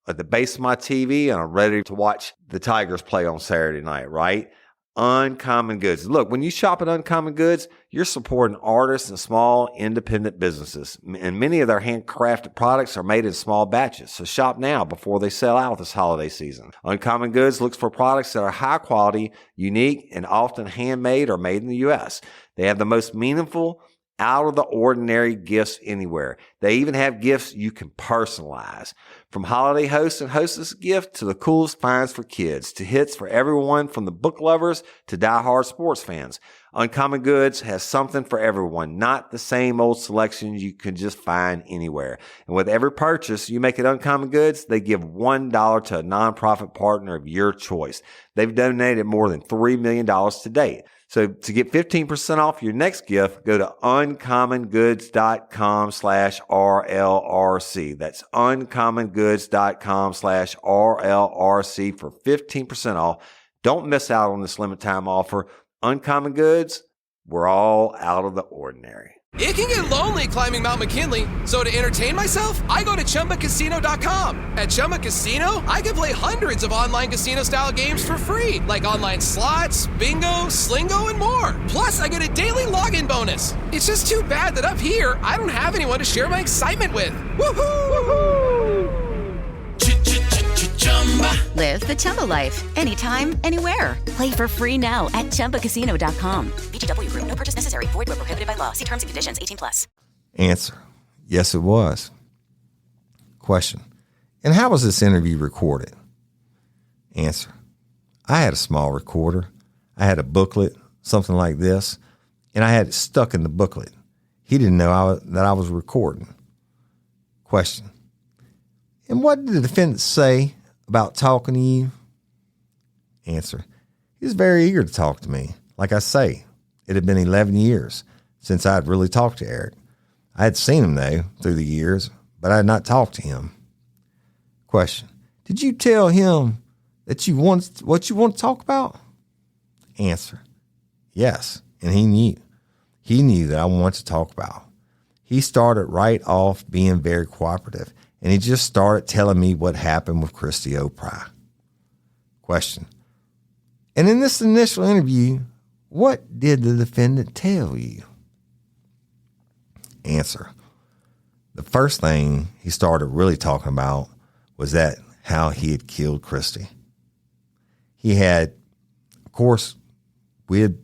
at the base of my TV, and I'm ready to watch the Tigers play on Saturday night, right? Uncommon Goods. Look, when you shop at Uncommon Goods, you're supporting artists and small independent businesses. And many of their handcrafted products are made in small batches. So shop now before they sell out this holiday season. Uncommon Goods looks for products that are high quality, unique, and often handmade or made in the U.S. They have the most meaningful, out of the ordinary gifts anywhere. They even have gifts you can personalize. From holiday hosts and hostess gift to the coolest finds for kids, to hits for everyone from the book lovers to diehard sports fans. Uncommon Goods has something for everyone, not the same old selections you can just find anywhere. And with every purchase you make at Uncommon Goods, they give $1 to a nonprofit partner of your choice. They've donated more than $3 million to date. So to get 15% off your next gift, go to uncommongoods.com/RLRC. That's uncommongoods.com/RLRC for 15% off. Don't miss out on this limited time offer. Uncommon Goods, we're all out of the ordinary. It can get lonely climbing Mount McKinley, so to entertain myself, I go to ChumbaCasino.com. At Chumba Casino, I can play hundreds of online casino-style games for free, like online slots, bingo, Slingo, and more. Plus, I get a daily login bonus. It's just too bad that up here, I don't have anyone to share my excitement with. Woohoo! Live the Chumba life. Anytime, anywhere. Play for free now at ChumbaCasino.com. VGW Group. No purchase necessary. Void where prohibited by law. See terms and conditions. 18+. Answer. Yes, it was. Question. And how was this interview recorded? Answer. I had a small recorder. I had a booklet, something like this, and I had it stuck in the booklet. He didn't know that I was recording. Question. And what did the defendant say about talking to you? Answer. He was very eager to talk to me. Like I say, it had been 11 years since I had really talked to Eric. I had seen him, though, through the years, but I had not talked to him. Question. Did you tell him that what you want to talk about? Answer. Yes, and he knew. He knew that I wanted to talk about. He started right off being very cooperative, and he just started telling me what happened with Christy O'Pry. Question. And in this initial interview, what did the defendant tell you? Answer. The first thing he started really talking about was that how he had killed Christy. He had, of course, we had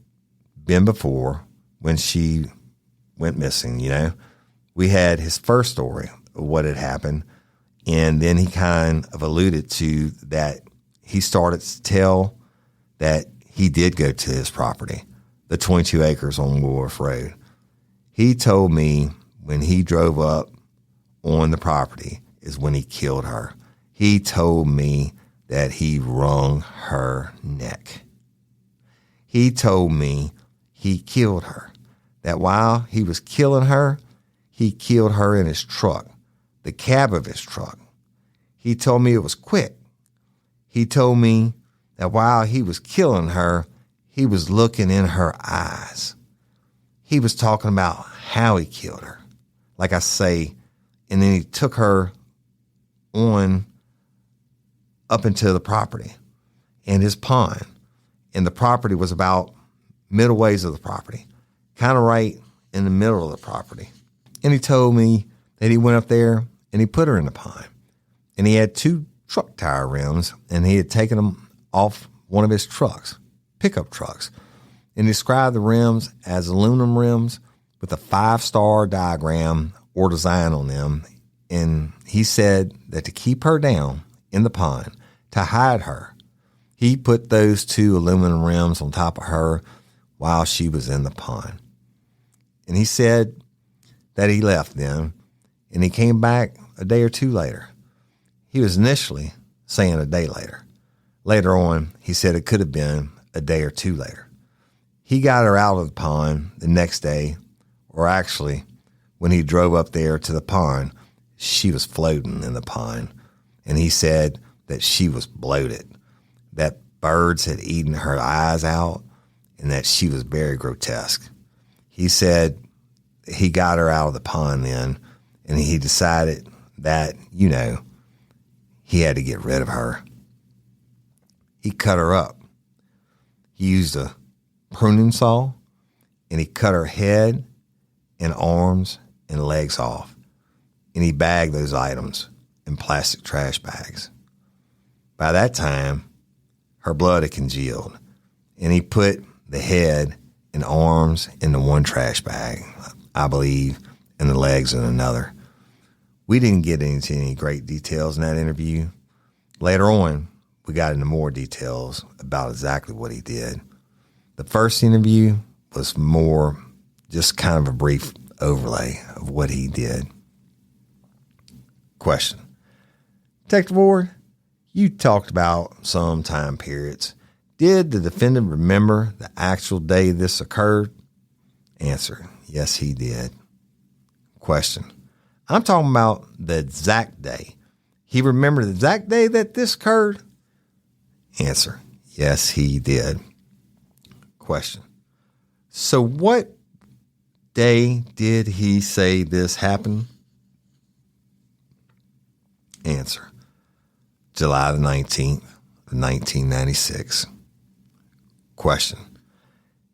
been before when she went missing, you know. We had his first story of what had happened, and then he kind of alluded to that he started to tell that he did go to his property, the 22 acres on Woolworth Road. He told me when he drove up on the property is when he killed her. He told me that he wrung her neck. He told me he killed her, that while he was killing her, he killed her in his truck, the cab of his truck. He told me it was quick. He told me that while he was killing her, he was looking in her eyes. He was talking about how he killed her, like I say, and then he took her on up into the property and his pond. And the property was about middle ways of the property, kind of right in the middle of the property. And he told me that he went up there and he put her in the pond. And he had 2 truck tire rims, and he had taken them off one of his trucks, pickup trucks, and described the rims as aluminum rims with a 5-star diagram or design on them. And he said that to keep her down in the pond, to hide her, he put those 2 aluminum rims on top of her while she was in the pond. And he said that he left then, and he came back a day or 2 later. He was initially saying a day later. Later on, he said it could have been a day or 2 later. He got her out of the pond the next day, or actually, when he drove up there to the pond, she was floating in the pond. And he said that she was bloated, that birds had eaten her eyes out, and that she was very grotesque. He said he got her out of the pond then, and he decided that, you know, he had to get rid of her. He cut her up. He used a pruning saw, and he cut her head and arms and legs off, and he bagged those items in plastic trash bags. By that time, her blood had congealed, and he put the head and arms into one trash bag, I believe, and the legs in another. We didn't get into any great details in that interview. Later on, we got into more details about exactly what he did. The first interview was more just kind of a brief overlay of what he did. Question. Detective Ward, you talked about some time periods. Did the defendant remember the actual day this occurred? Answer. Yes, he did. Question. I'm talking about the exact day. He remembered the exact day that this occurred? Answer. Yes, he did. Question. So what day did he say this happened? Answer. July the 19th, 1996. Question.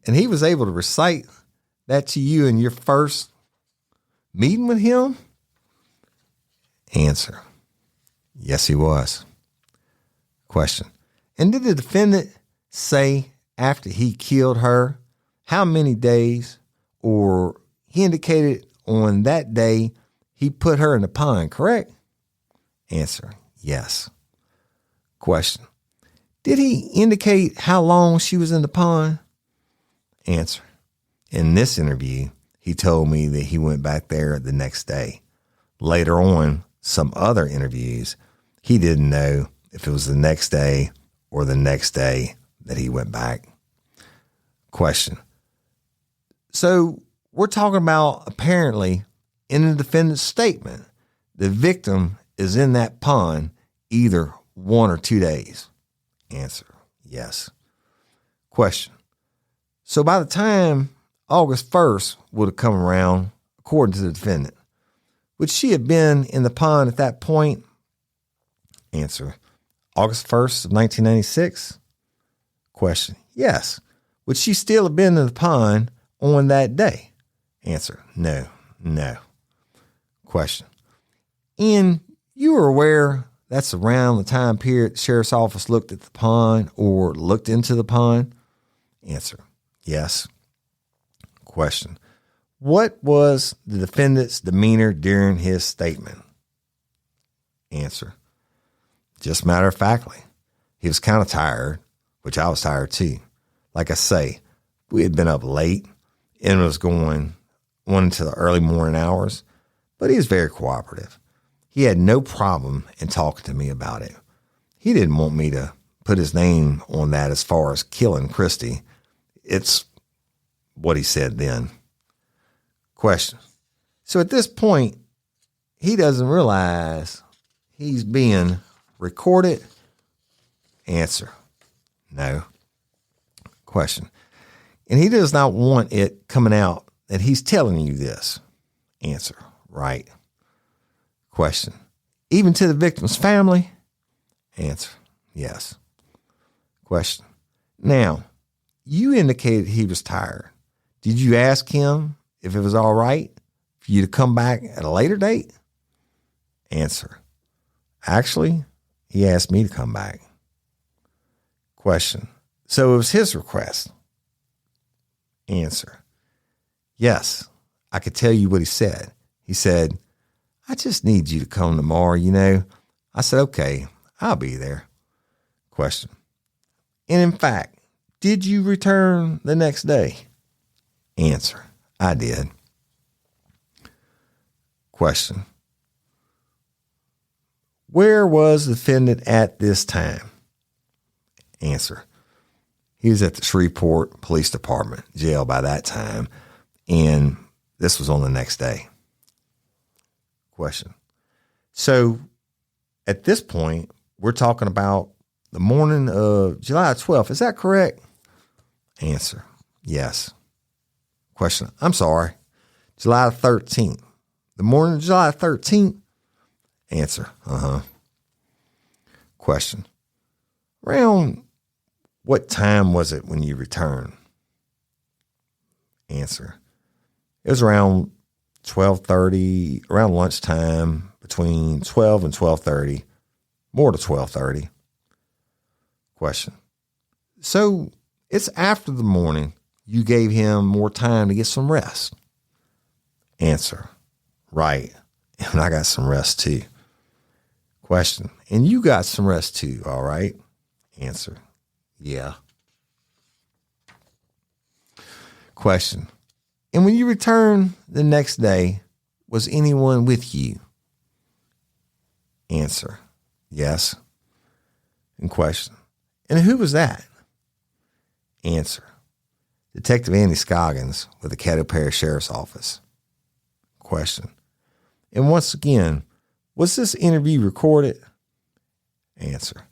And he was able to recite that to you in your first meeting with him? Answer. Yes, he was. Question. And did the defendant say after he killed her how many days, or he indicated on that day he put her in the pond, correct? Answer. Yes. Question. Did he indicate how long she was in the pond? Answer. In this interview, he told me that he went back there the next day. Later on, some other interviews, he didn't know if it was the next day or the next day that he went back. Question. So we're talking about apparently in the defendant's statement, the victim is in that pond either 1 or 2 days. Answer. Yes. Question. So by the time August 1st would have come around, according to the defendant, would she have been in the pond at that point? Answer. August 1st of 1996? Question. Yes. Would she still have been in the pond on that day? Answer. No. Question. And you are aware that's around the time period the sheriff's office looked at the pond or looked into the pond? Answer, yes. Question, what was the defendant's demeanor during his statement? Answer, just matter of factly. He was kind of tired, which I was tired too. Like I say, we had been up late and it was going into the early morning hours, but he was very cooperative. He had no problem in talking to me about it. He didn't want me to put his name on that as far as killing Christy. It's what he said then. Question. So at this point, he doesn't realize he's being recorded? Answer, no. Question. And he does not want it coming out that he's telling you this? Answer, right. Question. Even to the victim's family? Answer, yes. Question. Now, you indicated he was tired. Did you ask him if it was all right for you to come back at a later date? Answer. Actually, he asked me to come back. Question. So it was his request? Answer. Yes, I could tell you what he said. He said, I just need you to come tomorrow, you know. I said, okay, I'll be there. Question. And in fact, did you return the next day? Answer. I did. Question. Where was the defendant at this time? Answer. He was at the Shreveport Police Department jail by that time, and this was on the next day. Question. So at this point, we're talking about the morning of July 12th. Is that correct? Answer. Yes. Question. I'm sorry. July 13th. The morning of July 13th? Answer. Question. Around what time was it when you returned? Answer. It was around 12:30, around lunchtime, between 12 and 12:30, more to 12:30. Question. So it's after the morning you gave him more time to get some rest? Answer. Right. And I got some rest too. Question. And you got some rest too, all right? Answer. Yeah. Question. And when you returned the next day, was anyone with you? Answer. Yes. And question. And who was that? Answer. Detective Andy Scoggins with the Caddo Parish Sheriff's Office. Question. And once again, was this interview recorded? Answer.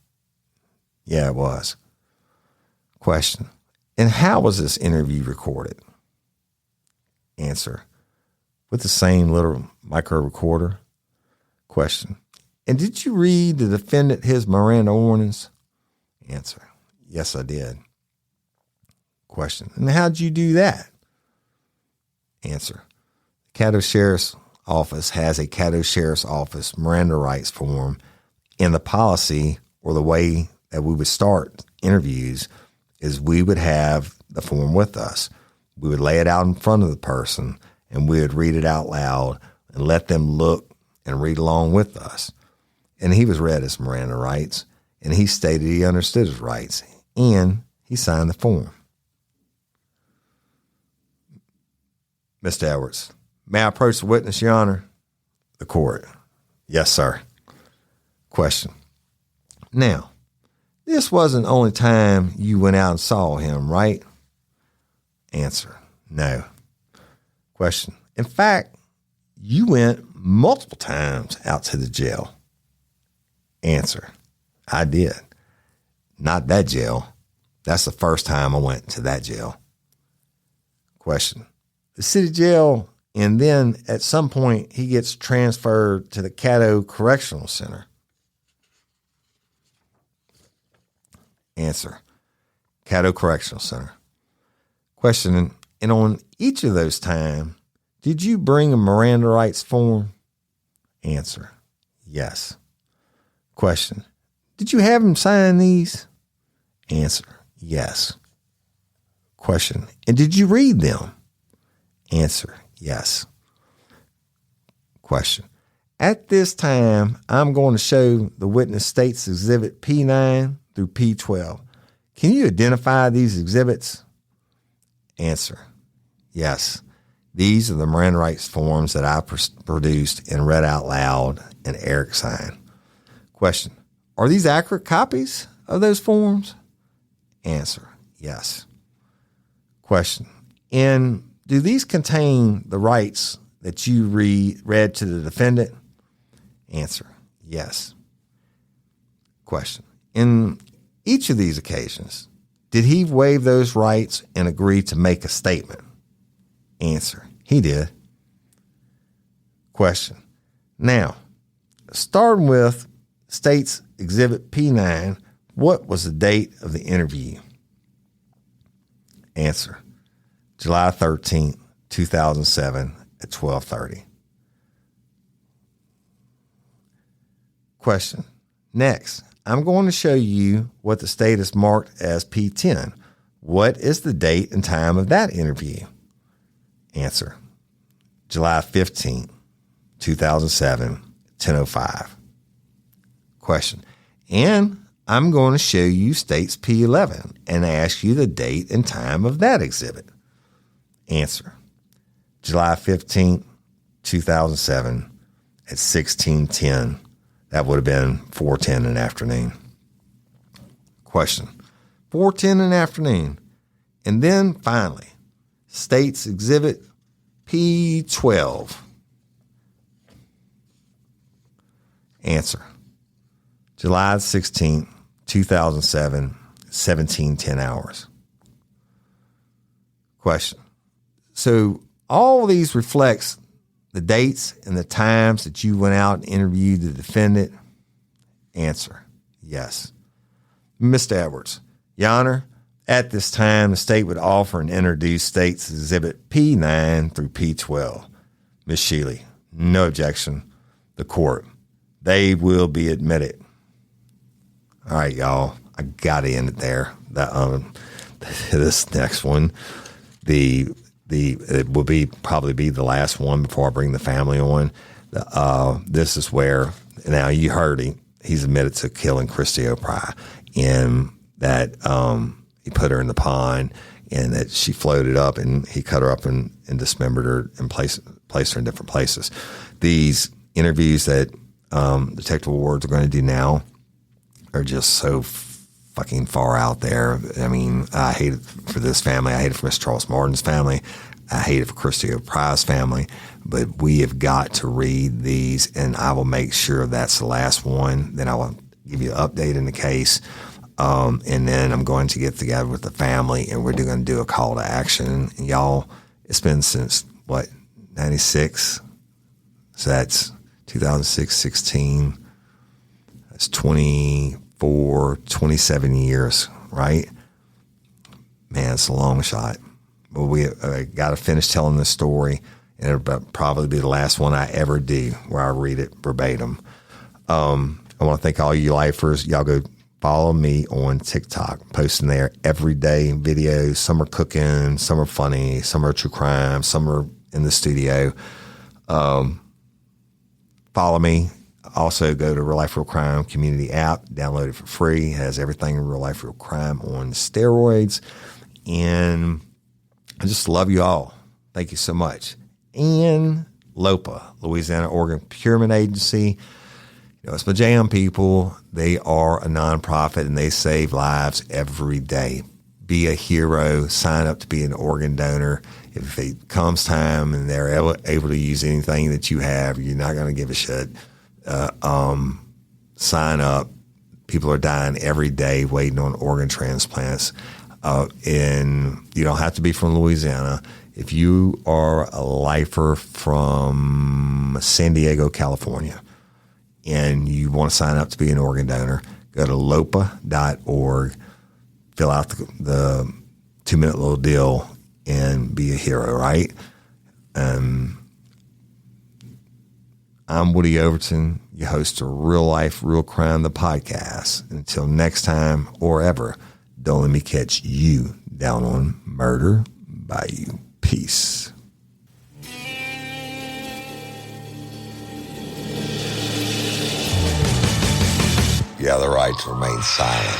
Yeah, it was. Question. And how was this interview recorded? Answer. With the same little micro recorder. Question. And did you read the defendant his Miranda warnings? Answer. Yes, I did. Question. And how'd you do that? Answer. The Caddo Sheriff's Office has a Caddo Sheriff's Office Miranda rights form, and the policy or the way that we would start interviews is we would have the form with us. We would lay it out in front of the person and we would read it out loud and let them look and read along with us. And he was read his Miranda rights, and he stated he understood his rights, and he signed the form. Mr. Edwards, may I approach the witness, Your Honor? The court. Yes, sir. Question. Now, this wasn't the only time you went out and saw him, right? Answer. No. Question. In fact, you went multiple times out to the jail. Answer. I did. Not that jail. That's the first time I went to that jail. Question. The city jail, and then at some point he gets transferred to the Caddo Correctional Center. Answer. Caddo Correctional Center. Question. And on each of those times, did you bring a Miranda rights form? Answer. Yes. Question. Did you have him sign these? Answer. Yes. Question. And did you read them? Answer. Yes. Question. At this time, I'm going to show the witness states exhibit P9 through P12. Can you identify these exhibits? Answer. Yes. These are the Miranda rights forms that I produced and read out loud and Eric signed. Question. Are these accurate copies of those forms? Answer. Yes. Question. And do these contain the rights that you read to the defendant? Answer. Yes. Question. In each of these occasions, did he waive those rights and agree to make a statement? Answer. He did. Question. Now, starting with State's Exhibit P9, what was the date of the interview? Answer. July 13th, 2007 at 12:30. Question. Next, I'm going to show you what the state has marked as P10. What is the date and time of that interview? Answer. July 15th, 2007, 10:05. Question. And I'm going to show you State's P11 and ask you the date and time of that exhibit. Answer. July 15th, 2007 at 16:10. That would have been 4:10 in the afternoon. Question. 4:10 in the afternoon. And then finally, State's Exhibit P12. Answer. July 16th, 2007, 17:10 hours. Question. So all of these reflects the dates and the times that you went out and interviewed the defendant? Answer. Yes. Mr. Edwards. Your Honor, at this time, the state would offer and introduce State's Exhibit P9 through P12. Ms. Shealy. No objection. The court. They will be admitted. All right, y'all. I got to end it there. This next one, it will probably be the last one before I bring the family on. This is where, now you heard him. He's admitted to killing Christy O'Pry, and that he put her in the pond, and that she floated up, and he cut her up and dismembered her and placed her in different places. These interviews that Detective Ward's are going to do now are just so fucking far out there. I mean, I hate it for this family. I hate it for Mr. Charles Martin's family. I hate it for Christy O'Pry's family. But we have got to read these, and I will make sure that's the last one. Then I will give you an update in the case. And then I'm going to get together with the family, and we're going to do a call to action. And y'all, it's been since, 96? So that's 2006, 16. That's 27 years, right? Man, it's a long shot. But we got to finish telling this story, and it'll probably be the last one I ever do where I read it verbatim. I want to thank all you lifers. Y'all go follow me on TikTok. I'm posting there every day videos. Some are cooking, some are funny, some are true crime, some are in the studio. Follow me. Also, go to Real Life Real Crime community app. Download it for free. It has everything in Real Life Real Crime on steroids. And I just love you all. Thank you so much. And LOPA, Louisiana Organ Procurement Agency. It's my jam people. They are a nonprofit, and they save lives every day. Be a hero. Sign up to be an organ donor. If it comes time and they're able to use anything that you have, you're not going to give a shit. Sign up. People are dying every day waiting on organ transplants. And you don't have to be from Louisiana. If you are a lifer from San Diego, California, and you want to sign up to be an organ donor, go to lopa.org, fill out the 2-minute little deal, and be a hero, right? I'm Woody Overton. your host of Real Life, Real Crime, the podcast. Until next time or ever, don't let me catch you down on Murder Bayou. Peace. You have the right to remain silent.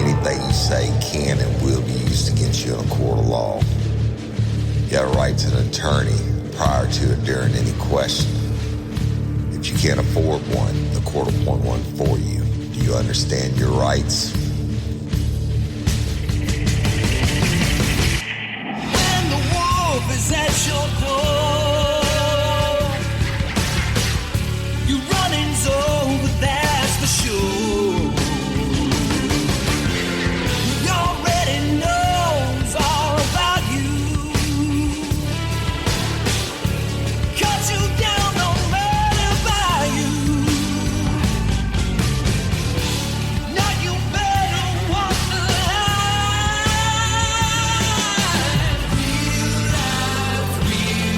Anything you say can and will be used against you in a court of law. You have a right to an attorney prior to and during any question. If you can't afford one, the court will appoint one for you. Do you understand your rights? When the wolf is at your door, your running's over, that's for sure. He already knows all about you. Cut you down on Murder Bayou. Now you better walk the line. Real life, real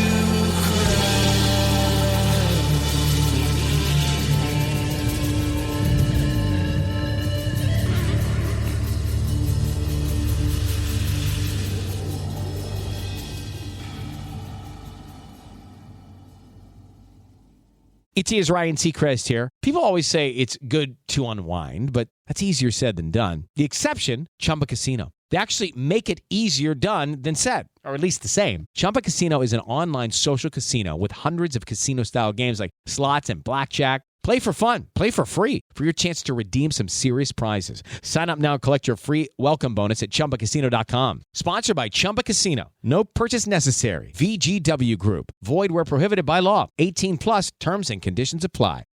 It is Ryan Seacrest here. People always say it's good to unwind, but that's easier said than done. The exception, Chumba Casino. They actually make it easier done than said, or at least the same. Chumba Casino is an online social casino with hundreds of casino-style games like slots and blackjack. Play for fun. Play for free for your chance to redeem some serious prizes. Sign up now and collect your free welcome bonus at ChumbaCasino.com. Sponsored by Chumba Casino. No purchase necessary. VGW Group. Void where prohibited by law. 18 plus terms and conditions apply.